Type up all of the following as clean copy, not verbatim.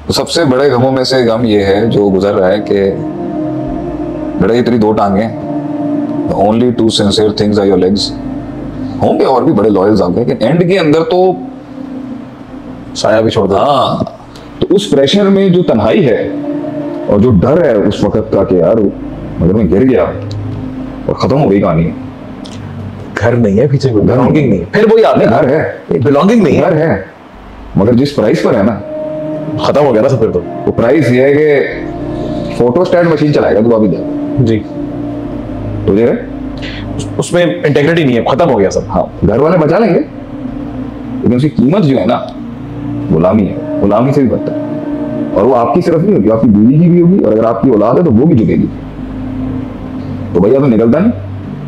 तो सबसे बड़े गमों में से गम ये है जो गुजर रहा है कि बेटा ये तेरी दो टांगें, only two sincere things are your legs. होंगे और भी बड़े लॉयल्स आपके, लेकिन एंड के अंदर तो साया भी छोड़ दो। हाँ, तो उस प्रेशर में जो तन्हाई है और जो डर है उस वक्त का कि यार मगर मैं गिर गया और खत्म हो गई कहानी। घर नहीं है पीछे, बिलोंगिंग नहीं है, फिर वही आदमी घर है, बिलोंगिंग नहीं घर है, मगर जिस प्राइस पर है ना, खत्म हो गया ना सब। फिर तो प्राइस ये है कि फोटो स्टैट मशीन चलाएगा तू अभी दे जी, तुझे उसमें इंटेग्रिटी नहीं है, खत्म हो गया सब। हाँ, घर वाले बचा लेंगे, लेकिन उसकी कीमत जो है ना गुलामी है, गुलामी से भी बदतर है। और वो आपकी सिर्फ नहीं होगी, आपकी बीवी की भी होगी, और अगर आपकी औलाद है तो वो भी झुकेगी। तो भैया तो निकलता नहीं,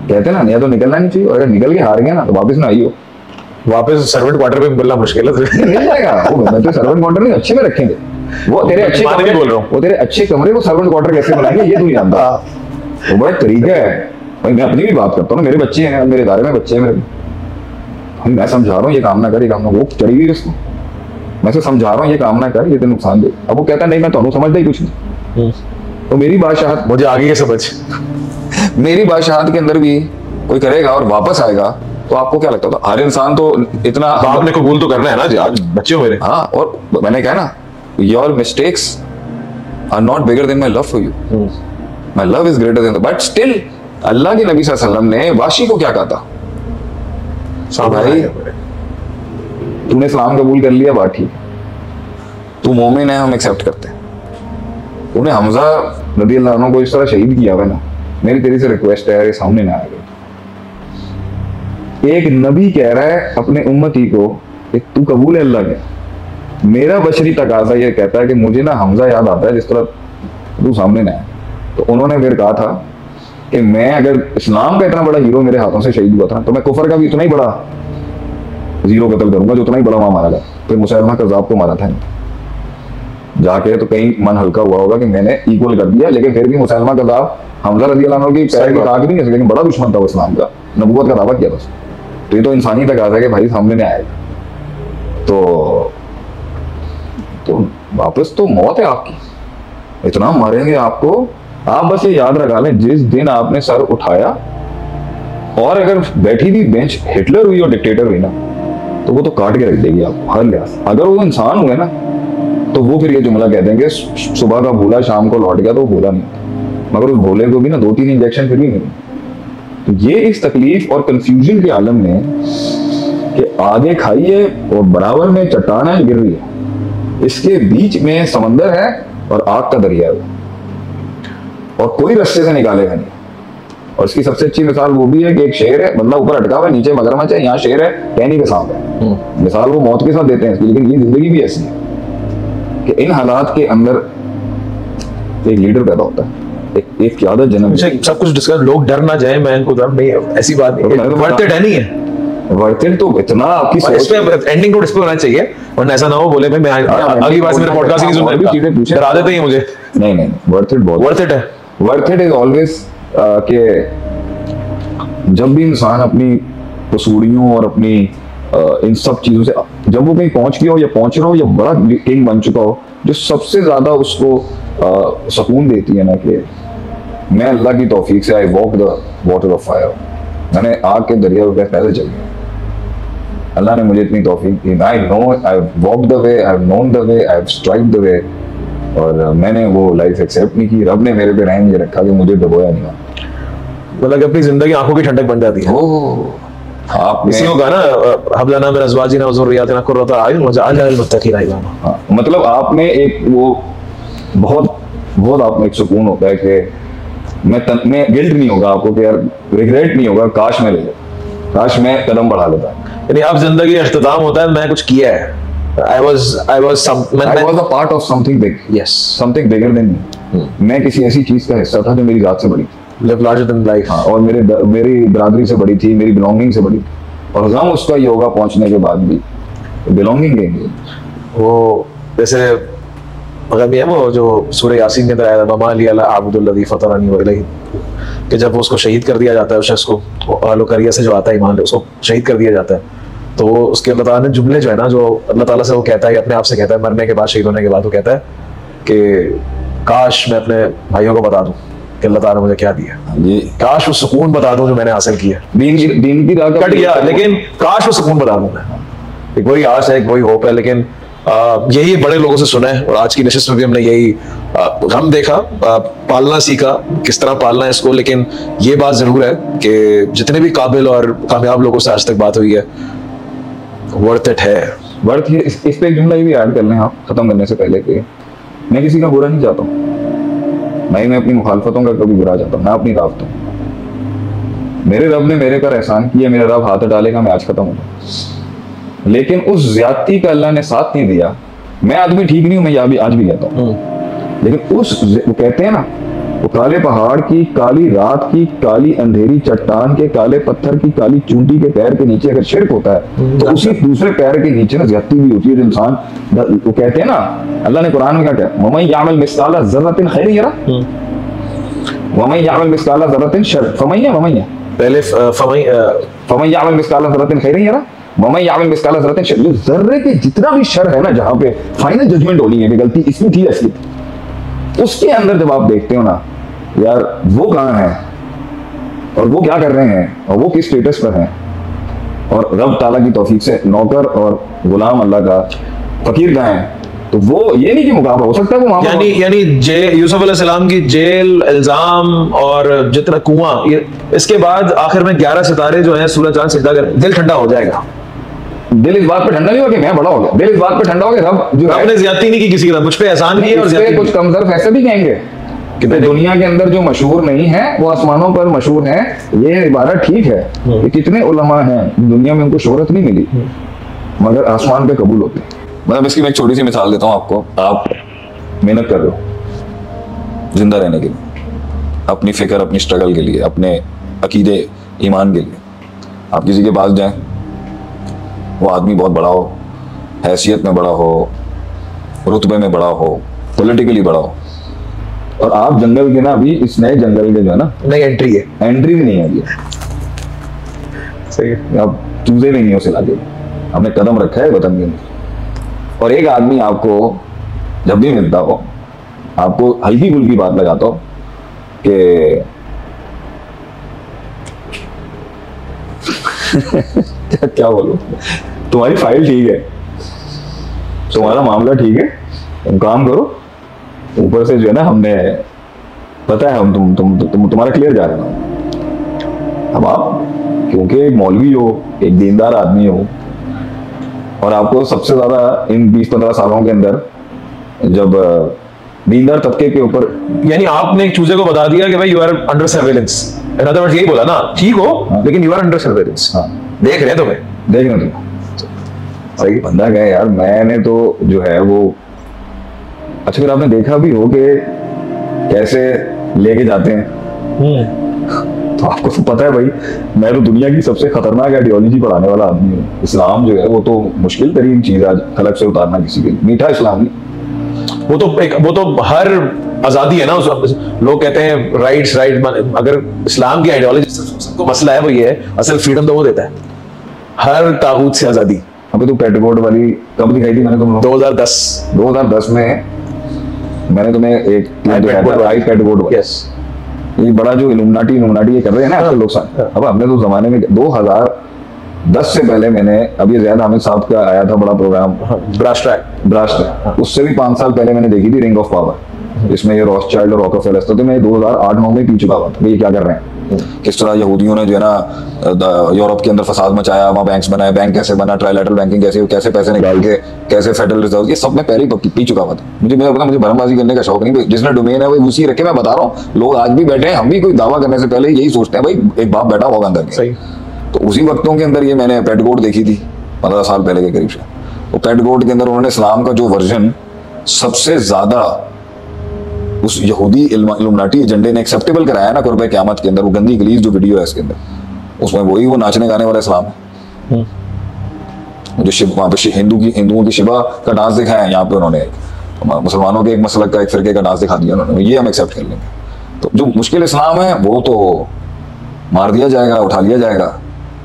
कहते ना, या तो निकलना नहीं चाहिए, और अगर निकल के हार गया ना तो वापस ना आइयो। वापस सर्वेंट क्वार्टर पे मिलना मुश्किल है। मिल जाएगा, वो मैं तो सर्वेंट क्वार्टर नहीं अच्छे में रखेंगे, वो तेरे अच्छे कमरे बोल रहा हूँ, वो तेरे अच्छे कमरे को सर्वेंट क्वार्टर कैसे बनाएंगे ये तू नहीं जानता। वो बड़ा तरीका है भाई। मैं अपनी भी बात करता हूँ, मेरे बच्चे हैं, मेरे दायरे में बच्चे हैं मेरे, मैं समझा रहा हूँ ये काम ना कर, ये काम ना, वो चढ़ी हुई उसको, मैं तो समझा रहा हूँ ये काम ना कर, ये तो नुकसान दे। अब वो कहता नहीं मैं तो समझता ही कुछ नहीं। तो मेरी बादशाहत, मुझे आगे ये समझ, मेरी बादशाहत के अंदर भी कोई करेगा और वापस आएगा तो आपको क्या लगता था? हर इंसान तो इतना आपने कबूल तो करना है ना जी, आज बच्चे हो मेरे। हाँ, और मैंने कहा ना, your mistakes are not bigger than my love for you, my love is greater than, but still अल्लाह के नबी सल्लल्लाहु अलैहि वसल्लम ने वाशी को क्या कहा था? भाई तूने इस्लाम कबूल कर लिया, बात ठीक, तू मोमिन है, हम एक्सेप्ट करते हैं। तूने हमजा रदी अल्लाह अन्हु को इस तरह शहीद किया हुआ ना, मेरी तेरी से रिक्वेस्ट है यार ये सामने ना आएगा। एक नबी कह रहा है अपने उम्मती को कि तू कबूल है अल्लाह के, मेरा बशरी तकाजा ये कहता है कि मुझे ना हमजा याद आता है जिस तरह तू सामने ना आए। तो उन्होंने फिर कहा था कि मैं अगर इस्लाम का इतना बड़ा हीरो मेरे हाथों से शहीद हुआ था तो मैं कुफर का भी इतना ही बड़ा जीरो कत्ल करूंगा जो उतना ही बड़ा वहां मारा गया। फिर मुसलमान कज़्ज़ाब को मारा था जाके, तो कहीं मन हल्का हुआ होगा कि मैंने इक्वल कर दिया, लेकिन फिर भी मुसलमान कज़्ज़ाब हमजा रज़ी अल्लाह अन्हु की पैर की ताकत नहीं है, लेकिन बड़ा दुश्मन था वो इस्लाम का, नबूवत का दावा किया था। तो ये तो इंसानी तकाज़ा है कि भाई सामने में आएगा, तो वापस तो मौत है आपकी, इतना मारेंगे आपको। आप बस ये याद रखा लें, जिस दिन आपने सर उठाया और अगर बैठी हुई बेंच हिटलर हुई और डिक्टेटर हुई ना, तो वो तो काट के रख देगी आपको हर लिहाज। अगर वो इंसान हुए ना तो वो फिर ये जुमला कह देंगे सुबह का भूला शाम को लौट गया, तो वो भूला नहीं, मगर उस भोले को भी ना 2-3 इंजेक्शन फिर भी मिले। तो ये इस तकलीफ और कंफ्यूजन के आलम में कि आगे खाई है और बराबर में चट्टानें गिर रही है, इसके बीच में समंदर है और आग का दरिया है, और कोई रास्ते से निकालेगा नहीं। और इसकी सबसे अच्छी मिसाल वो भी है कि एक शेर है, बंदा ऊपर अटका हुआ है, नीचे मगरमच्छ है, यहाँ शेर है, टहनी के सांप है। मिसाल वो मौत के साथ देते हैं इसकी, लेकिन ये जिंदगी भी ऐसी है कि इन हालात के अंदर एक लीडर पैदा होता है, एक क़यादत जन्म। सब कुछ डिस्कस, लोग डर ना जाए, मैं इनको डर नहीं है, ऐसी बात नहीं है, वर्थ इट नहीं है, वर्थ इट तो इतना आपकी सोच पे एंडिंग को इस पे होना चाहिए, वरना ऐसा ना हो बोले भाई मैं अगली बार से मेरा पॉडकास्ट नहीं सुनना, चीजें पूछे डरा देते हैं मुझे। नहीं, वर्थ इट, बहुत वर्थ इट है। वर्थ इट इज ऑलवेज कि जब भी इंसान अपनी कसूरियों और अपनी इन सब चीजों से जब वो कहीं पहुंच गया हो या पहुंच रहा हो या बड़ा किंग बन चुका हो, जो सबसे ज्यादा उसको सुकून देती है ना कि मैं अल्लाह की तौफीक से I walk the water of fire, मैंने आग के दरिया पे पैदल चल गया, अल्लाह ने मुझे इतनी तौफीक दी, I know I have walked the way, I have known the way, I have striked the way, और मैंने वो लाइफ एक्सेप्ट नहीं की। रब ने मेरे पे रहम ये रखा कि मुझे डुबोया नहीं, मतलब अपनी जिंदगी आंखों की ठंडक बन जाती है। आप इसी को कहा ना हबलना में अज़वाजिना व ज़ुर्रिय्यातिना क़ुर्रता अयुन वजअलना लिल-मुत्तक़ीना इमामा। मतलब आपने एक वो बहुत आपने एक सुकून होता है कि मैं गिल्ट नहीं होगा आपको कि यार रिग्रेट नहीं होगा, काश मैं कदम बढ़ा लेता। यानी अब जिंदगी का इख्तिताम होता है, मैं कुछ किया है, I was a part of something big, yes, something bigger than me। मैं किसी ऐसी चीज का हिस्सा था जो मेरी जात से बड़ी, live larger than life। हाँ, और मेरी बरादरी से बड़ी थी, मेरी बिलोंगिंग से बड़ी, और गम उसका ये होगा पहुंचने के बाद भी बिलोंगिंग लेंगे। वो जैसे अगर है वो जो सूरह यासीन के अंदर आया था, ममा लिया अब्दुल्लज़ी फ़तरनी व इलैहि, कि जब उसको शहीद कर दिया जाता है, उस शख्स को आलो करिया से जो आता है ईमान उसको शहीद कर दिया जाता है, तो उसके अल्लाह ताला ने जुमले जो है ना, जो अल्लाह ताला से वो कहता है, अपने आप से कहता है मरने के बाद, शहीद होने के बाद, वो कहता है कि काश मैं अपने भाइयों को बता दूं कि अल्लाह ताला ने मुझे क्या दिया, ये काश वो सुकून बता दूं जो मैंने हासिल किया। दीन की राह का कट गया, लेकिन काश वो सुकून बता दूं मैं। एक वही आस है, एक वही होप है, लेकिन यही बड़े लोगों से सुना है, और आज की नशिस्त में भी हमने यही गम देखा, पालना सीखा, किस तरह पालना है इसको। लेकिन ये बात जरूर है कि जितने भी काबिल और कामयाब लोगों से आज तक बात हुई है, वर्थ इट है। वर्थ है। इस पे एक जुमला ये भी ऐड कर लें आप खत्म करने से पहले कि मैं किसी का बुरा नहीं चाहता हूँ, मैं अपनी मुखालफतों का कभी बुरा चाहता हूँ, मैं अपनी राफ्त हूँ। मेरे रब ने मेरे पर एहसान किया, मेरा रब हाथ डालेगा, मैं आज खत्म हो जाऊँ। लेकिन उस ज्यादती का अल्लाह ने साथ नहीं दिया। मैं आदमी ठीक नहीं हूं, मैं आज भी कहता हूं, लेकिन वो कहते हैं ना, वो काले पहाड़ की काली रात की काली अंधेरी चट्टान के काले पत्थर की काली चूंटी के पैर के नीचे अगर शिर्क होता है तो उसी दूसरे पैर के नीचे ना ज्यादती भी होती है। जो इंसान, वो कहते हैं ना, अल्लाह ने कुरान में क्या कहा, वमन यामल मिस्काला ज़र्रतिन खैरन यरा वमन यामल मिस्काला ज़र्रतिन शर फमैया वमैया, पहले फमन यामल मिस्काला ज़र्रतिन खैरन यरा वमन यामल मिस्काला ज़र्रतिन शर। जो जर्रे के जितना भी शर है ना, जहां पे फाइनल जजमेंट होनी है कि गलती इसमें थी असली, उसके अंदर जब आप देखते हो ना यार वो कहाँ है और वो क्या कर रहे हैं और वो किस स्टेटस पर हैं, और रब ताला की तौफीक से नौकर और गुलाम अल्लाह का फकीर कहाँ है, तो वो ये नहीं कि मुकाबला हो सकता है वो यानी यूसुफ अलैहिस्सलाम की जेल, इल्जाम और जितना कुआं, इसके बाद आखिर में 11 सितारे जो हैं सूरज चांद सिजदा कर, दिल ठंडा हो जाएगा। दिल इस बात पे ठंडा नहीं हुआ कि मैं बड़ा हो गया, दिल इस बात पे ठंडा हो गया रब जो आपने ज्यादती नहीं की किसी के साथ, मुझ पे एहसान किया, और कुछ कमजोर ऐसे भी कहेंगे कि दुनिया के अंदर जो मशहूर नहीं है वो आसमानों पर मशहूर है। ये इबारत ठीक है कि कितने उलमा हैं दुनिया में उनको शोहरत नहीं मिली मगर आसमान पे कबूल होते। मतलब इसकी मैं एक छोटी सी मिसाल देता हूँ आपको। आप मेहनत कर रहे हो जिंदा रहने के लिए, अपनी फिक्र, अपनी स्ट्रगल के लिए, अपने अकीदे ईमान के लिए। आप किसी के पास जाएं, वो आदमी बहुत बड़ा हो, हैसियत में बड़ा हो, रुतबे में बड़ा हो, पॉलिटिकली बड़ा हो, और आप जंगल के ना अभी इस नए जंगल के जो है ना नई एंट्री है, एंट्री भी नहीं है अभी, सही है, आप चूजे भी नहीं हो उस इलाके में, आपने कदम रखा है वतन के अंदर, और एक आदमी आपको जब भी मिलता हो आपको हल्की फुल्की बात लगाता हो कि क्या बोलूं, तुम्हारी फाइल ठीक है, तुम्हारा मामला ठीक है, तुम काम करो, ऊपर से जो है ना हमने पता है हम तुम्हारा क्लियर जा रहा है। अब आप क्योंकि एक मौलवी हो, एक दीनदार आदमी हो, और आपको सबसे ज्यादा इन 20-15 सालों के अंदर जब दीनदार तबके के ऊपर, यानी आपने एक चूजे को बता दिया कि भाई you are under surveillance, in other words यही बोला ना, ठीक हो लेकिन यू आर अंडर सर्वेलेंस, देख रहे हैं तुम्हें, देख रहे हो सही बंदा गया यार। मैंने तो जो है वो, अच्छा फिर आपने देखा भी हो कि कैसे लेके जाते हैं, तो आपको तो पता है भाई, मैं तो दुनिया की सबसे खतरनाक आइडियोलॉजी पढ़ाने वाला आदमी हूँ। इस्लाम जो है वो तो मुश्किल तरीन चीज है खलक से उतारना किसी के लिए, मीठा इस्लाम नहीं, वो तो हर आजादी है ना, लोग कहते हैं राइट्स राइट, अगर इस्लाम की आइडियोलॉजी सबको मसला है वो ये है, असल फ्रीडम तो वो देता है, हर तागूत से आजादी। अभी तो पेटकोट वाली कब दिखाई थी मैंने तुम्हें? 2010 में मैंने तुम्हें एक पेटकोट, यस, ये बड़ा जो इल्यूमिनाटी ये कर रहे हैं ना आजकल लोग। अब हमने तो जमाने में 2010 से पहले मैंने, अभी ज़ियाद हामिद साहब का आया था बड़ा प्रोग्राम ब्रास्ट ट्रैक, उससे भी 5 साल पहले मैंने देखी थी रिंग ऑफ पावर, इसमें ये रॉथस्चाइल्ड और रॉकफेलर तो मैं 2008-9 में पी चुका हुआ था ये क्या कर रहे हैं, किस तरह यहूदियों ने जो है ना यूरोप के अंदर फसाद मचाया, वहाँ बैंक्स बनाए, बैंक कैसे बना, ट्राइलेटरल बैंकिंग कैसे पैसे निकाल के, कैसे फेडरल रिजर्व, ये सब मैं पहले ही पी चुका हुआ था। मुझे भरमबाजी करने का शौक नहीं, जिसने डोमेन है वो उसी रखे। मैं बता रहा हूँ, लोग आज भी बैठे हैं, हम भी कोई दावा करने से पहले यही सोचते हैं भाई एक बाप बैठा होगा अंदर, सही। तो उसी वक्तों के अंदर ये मैंने पेटकोट देखी थी 15 साल पहले के करीब से। वो पेटकोट के अंदर उन्होंने इस्लाम का जो वर्जन सबसे ज्यादा उस यहूदी इल्यूमिनाटी एजेंडे ने एक्सेप्टेबल कराया ना कुर्बे क़यामत के अंदर, वो गंदी गलीज जो वीडियो है इसके अंदर, उसमें वही वो नाचने गाने वाला इस्लाम है, जो शिव वहाँ पे हिंदुओं की शिवा का डांस दिखाया है, यहाँ पे उन्होंने मुसलमानों के एक मसलक का, एक फिरके का डांस दिखा दिया उन्होंने, ये हम एक्सेप्ट कर लेंगे। तो जो मुश्किल इस्लाम है वो तो मार दिया जाएगा, उठा लिया जाएगा,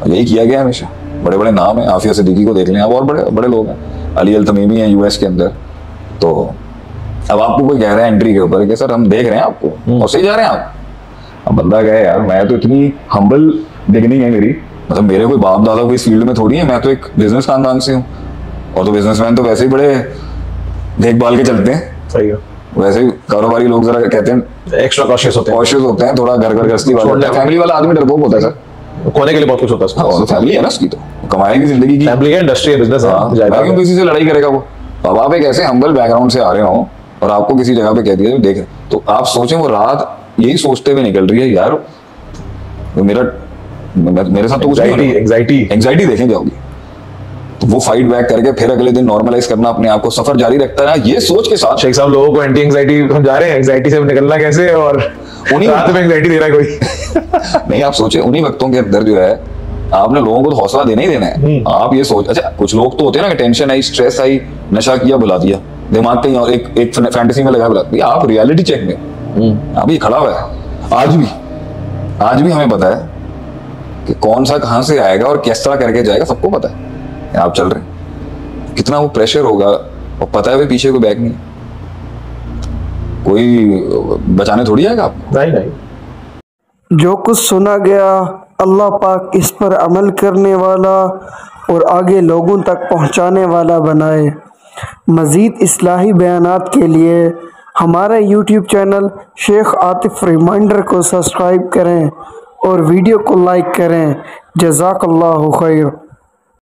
यही किया गया हमेशा। बड़े बड़े नाम हैं, आफिया सिद्दीकी को देख लें आप, और बड़े बड़े लोग हैं, अली अल तमीमी हैं यूएस के अंदर। तो अब आपको कोई कह रहा है एंट्री के ऊपर कि सर हम देख रहे हैं आपको और सही जा रहे हैं आप, अब बंदा कहे यार मैं तो इतनी हम्बल बिगिनिंग है मेरी, मतलब मेरे कोई बाप दादा कोई इस फील्ड में थोड़ी है, मैं तो एक बिजनेस खानदान से हूँ, और तो बिजनेसमैन तो वैसे ही बड़े देखभाल के चलते हैं। सही है। वैसे ही कारोबारी लोग जरा कहते हैं एक्स्ट्रा कॉशियस होते हैं, थोड़ा घर गृहस्थी वाला, फैमिली वाला आदमी डरपोक होता है सर, खोने के लिए बहुत कुछ होता है। और फैमिली है ना उसकी, तो कमाएगी जिंदगी की, फैमिली है, इंडस्ट्री है, बिजनेस है, क्यों किसी से लड़ाई करेगा वो। अब आप एक ऐसे हम्बल बैकग्राउंड से आ रहे हो और आपको किसी जगह पे कह दिया देख, तो आप सोचें वो रात यही सोचते हुए निकल रही है यार मेरे साथ तो कुछ एंग्जाइटी देखें जाओगी, तो वो फाइट बैक करके फिर अगले दिन नॉर्मलाइज करना अपने आप को, सफर जारी रखता है ये सोच के साथ। शेख साहब लोगों को एंटी एंग्जाइटी समझा रहे हैं, एंग्जाइटी से निकलना कैसे, और उन्हीं रात में एंग्जाइटी दे रहा है कोई। नहीं, आप सोचे उन्हीं वक्तों के अंदर जो है आपने लोगों को तो हौसला देना ही देना है। आप ये सोच, अच्छा कुछ लोग तो होते हैं ना, टेंशन आई, स्ट्रेस आई, नशा किया, बुला दिया दिमाग कहीं और एक फैंटेसी में लगा बुला दिया। आप रियलिटी चेक में अभी खड़ा हुआ है, आज भी हमें पता है कि कौन सा कहां से आएगा और किस तरह करके जाएगा, सबको पता है। आप चल रहे हैं, कितना वो प्रेशर होगा, और पता है पीछे कोई बैग नहीं, कोई बचाने थोड़ी आएगा आपको। नहीं। जो कुछ सुना गया अल्लाह पाक इस पर अमल करने वाला और आगे लोगों तक पहुंचाने वाला बनाए। मज़ीद इस्लाही बयानात के लिए हमारा YouTube channel Shaikh Atif reminder को सब्सक्राइब करें और वीडियो को लाइक करें। जज़ाकल्लाहु खैर।